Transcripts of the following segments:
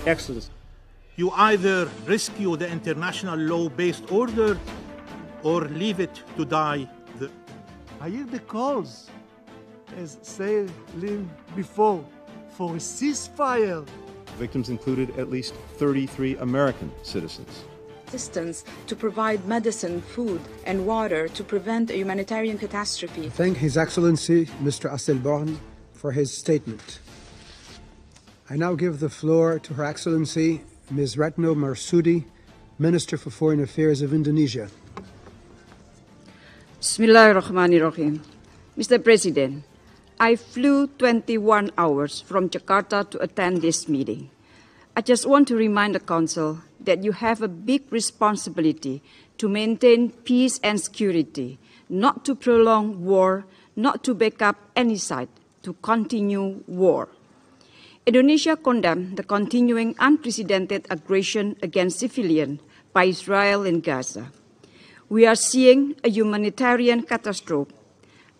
Excellency. You either rescue the international law-based order or leave it to die. I hear the calls, as said before, for a ceasefire. Victims included at least 33 American citizens. Assistance to provide medicine, food, and water to prevent a humanitarian catastrophe. Thank His Excellency, Mr. Asselborn, for his statement. I now give the floor to Her Excellency, Ms. Retno Marsudi, Minister for Foreign Affairs of Indonesia. Bismillahirrahmanirrahim. Mr. President, I flew 21 hours from Jakarta to attend this meeting. I just want to remind the Council that you have a big responsibility to maintain peace and security, not to prolong war, not to back up any side, to continue war. Indonesia condemned the continuing unprecedented aggression against civilians by Israel in Gaza. We are seeing a humanitarian catastrophe.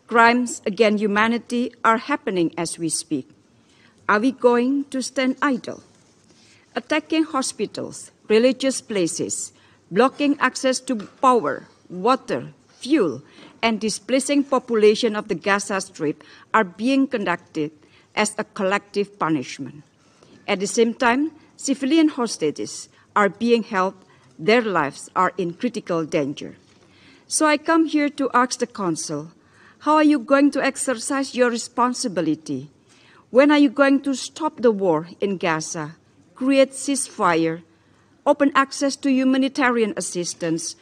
Crimes against humanity are happening as we speak. Are we going to stand idle? Attacking hospitals, religious places, blocking access to power, water, fuel, and displacing population of the Gaza Strip are being conducted as a collective punishment. At the same time, civilian hostages are being held. Their lives are in critical danger. So I come here to ask the Council, how are you going to exercise your responsibility? When are you going to stop the war in Gaza, create ceasefire, open access to humanitarian assistance,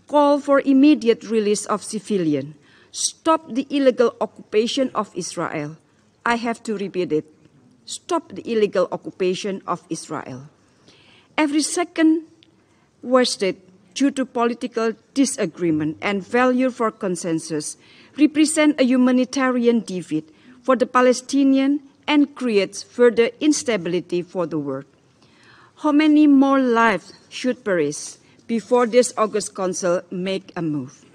call for immediate release of civilians, stop the illegal occupation of Israel? I have to repeat it. Stop the illegal occupation of Israel. Every second wasted due to political disagreement and failure for consensus represent a humanitarian defeat for the Palestinians and creates further instability for the world. How many more lives should perish before this August Council make a move?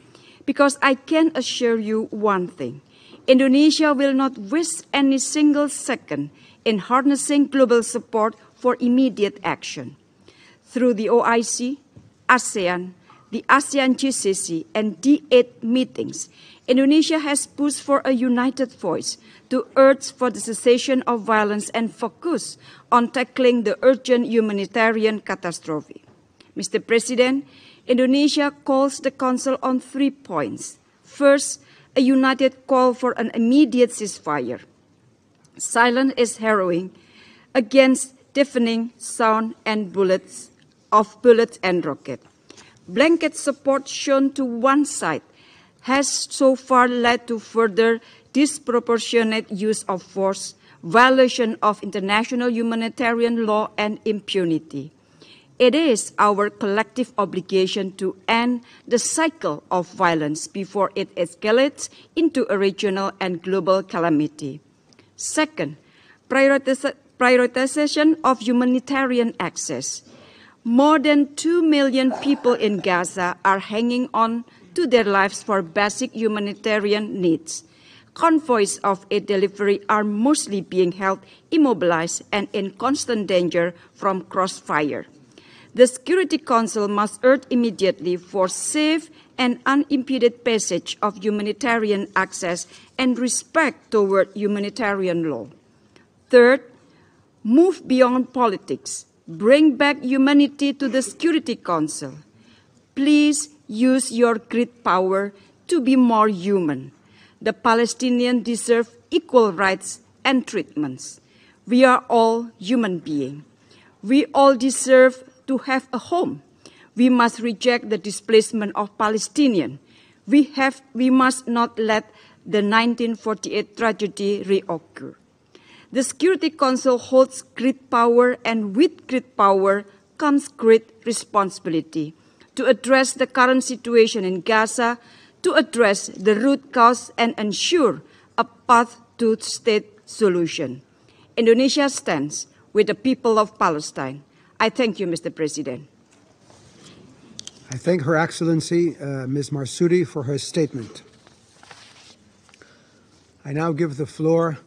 Because I can assure you one thing, Indonesia will not waste any single second in harnessing global support for immediate action. Through the OIC, ASEAN, the ASEAN GCC, and D8 meetings, Indonesia has pushed for a united voice to urge for the cessation of violence and focus on tackling the urgent humanitarian catastrophe. Mr. President, Indonesia calls the Council on 3 points. First, a united call for an immediate ceasefire. Silence is harrowing against deafening sound and bullets and rockets. Blanket support shown to one side has so far led to further disproportionate use of force, violation of international humanitarian law, and impunity. It is our collective obligation to end the cycle of violence before it escalates into a regional and global calamity. Second, prioritization of humanitarian access. More than 2 million people in Gaza are hanging on to their lives for basic humanitarian needs. Convoys of aid delivery are mostly being held immobilized and in constant danger from crossfire. The Security Council must urge immediately for safe and unimpeded passage of humanitarian access and respect toward humanitarian law. Third, move beyond politics. Bring back humanity to the Security Council. Please use your great power to be more human. The Palestinians deserve equal rights and treatments. We are all human beings. We all deserve to have a home. We must reject the displacement of Palestinians. We must not let the 1948 tragedy reoccur. The Security Council holds great power, and with great power comes great responsibility to address the current situation in Gaza, to address the root cause and ensure a path to state solution. Indonesia stands with the people of Palestine. I thank you, Mr. President. I thank Her Excellency, Ms. Marsudi, for her statement. I now give the floor